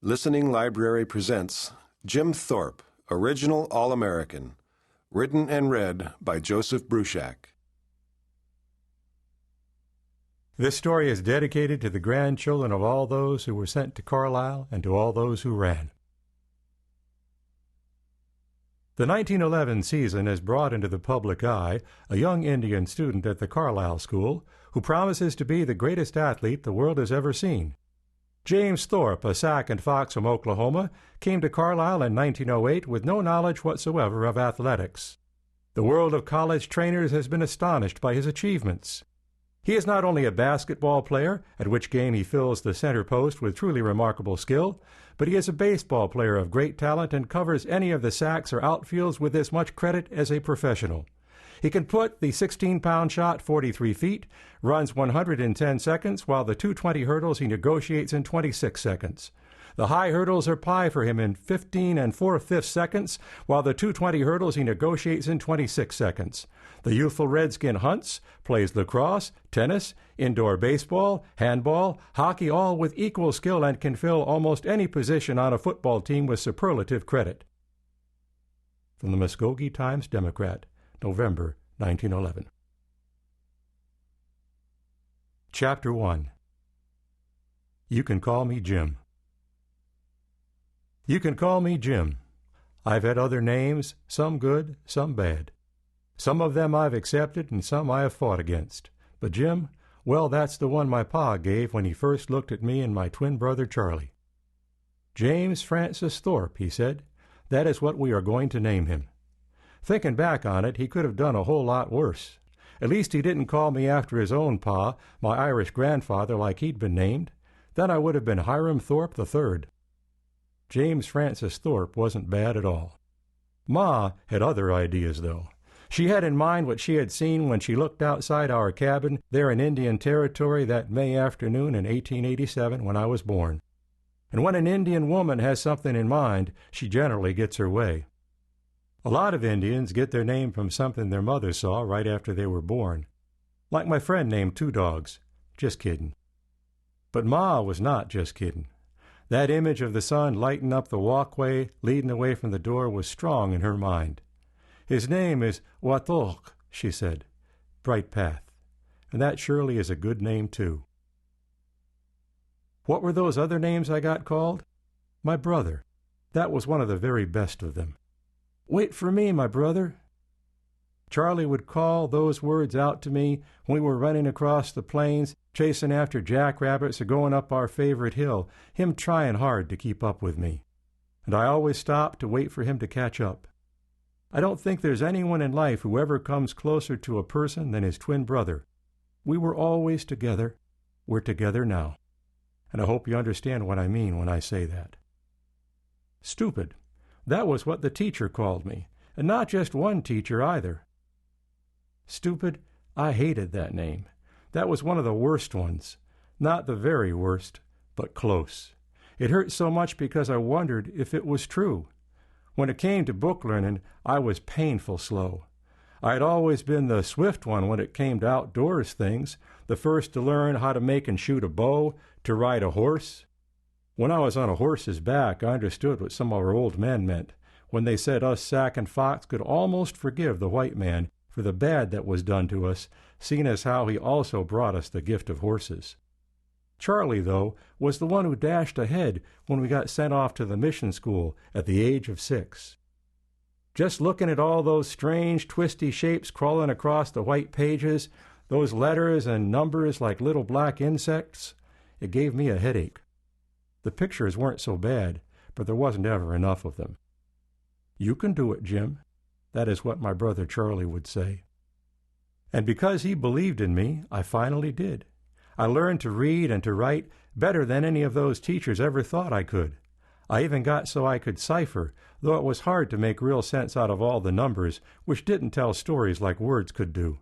Listening Library presents Jim Thorpe, Original All-American, written and read by Joseph Bruchac. This story is dedicated to the grandchildren of all those who were sent to Carlisle and to all those who ran. The 1911 season has brought into the public eye a young Indian student at the Carlisle School who promises to be the greatest athlete the world has ever seen. James Thorpe, a Sac and Fox from Oklahoma, came to Carlisle in 1908 with no knowledge whatsoever of athletics. The world of college trainers has been astonished by his achievements. He is not only a basketball player, at which game he fills the center post with truly remarkable skill, but he is a baseball player of great talent and covers any of the sacks or outfields with as much credit as a professional. He can put the 16-pound shot 43 feet, runs 110 seconds, while the 220 hurdles he negotiates in 26 seconds. The high hurdles are pie for him in 15 and 4/5 seconds, while the 220 hurdles he negotiates in 26 seconds. The youthful Redskin hunts, plays lacrosse, tennis, indoor baseball, handball, hockey, all with equal skill and can fill almost any position on a football team with superlative credit. From the Muskogee Times-Democrat, November 1911. Chapter 1. You Can Call Me Jim. You can call me Jim. I've had other names, some good, some bad. Some of them I've accepted and some I have fought against. But Jim, well, that's the one my pa gave when he first looked at me and my twin brother Charlie. James Francis Thorpe, he said. That is what we are going to name him. Thinking back on it, he could have done a whole lot worse. At least he didn't call me after his own pa, my Irish grandfather, like he'd been named. Then I would have been Hiram Thorpe III. James Francis Thorpe wasn't bad at all. Ma had other ideas, though. She had in mind what she had seen when she looked outside our cabin there in Indian Territory that May afternoon in 1887 when I was born. And when an Indian woman has something in mind, she generally gets her way. A lot of Indians get their name from something their mother saw right after they were born. Like my friend named Two Dogs. Just kidding. But Ma was not just kidding. That image of the sun lighting up the walkway leading away from the door was strong in her mind. His name is Watok, she said. Bright path. And that surely is a good name, too. What were those other names I got called? My brother. That was one of the very best of them. Wait for me, my brother. Charlie would call those words out to me when we were running across the plains, chasing after jackrabbits or going up our favorite hill, him trying hard to keep up with me. And I always stopped to wait for him to catch up. I don't think there's anyone in life who ever comes closer to a person than his twin brother. We were always together. We're together now. And I hope you understand what I mean when I say that. Stupid. That was what the teacher called me, and not just one teacher either. Stupid, I hated that name. That was one of the worst ones. Not the very worst, but close. It hurt so much because I wondered if it was true. When it came to book learning, I was painful slow. I had always been the swift one when it came to outdoors things, the first to learn how to make and shoot a bow, to ride a horse. When I was on a horse's back, I understood what some of our old men meant, when they said us Sac and Fox could almost forgive the white man for the bad that was done to us, seeing as how he also brought us the gift of horses. Charlie, though, was the one who dashed ahead when we got sent off to the mission school at the age of 6. Just looking at all those strange, twisty shapes crawling across the white pages, those letters and numbers like little black insects, it gave me a headache. The pictures weren't so bad, but there wasn't ever enough of them. You can do it, Jim. That is what my brother Charlie would say. And because he believed in me, I finally did. I learned to read and to write better than any of those teachers ever thought I could. I even got so I could cipher, though it was hard to make real sense out of all the numbers, which didn't tell stories like words could do.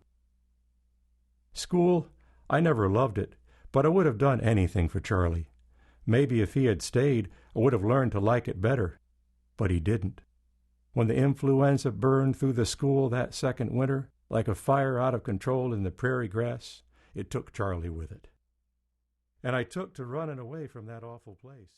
School, I never loved it, but I would have done anything for Charlie. Maybe if he had stayed, I would have learned to like it better. But he didn't. When the influenza burned through the school that second winter, like a fire out of control in the prairie grass, it took Charlie with it. And I took to running away from that awful place.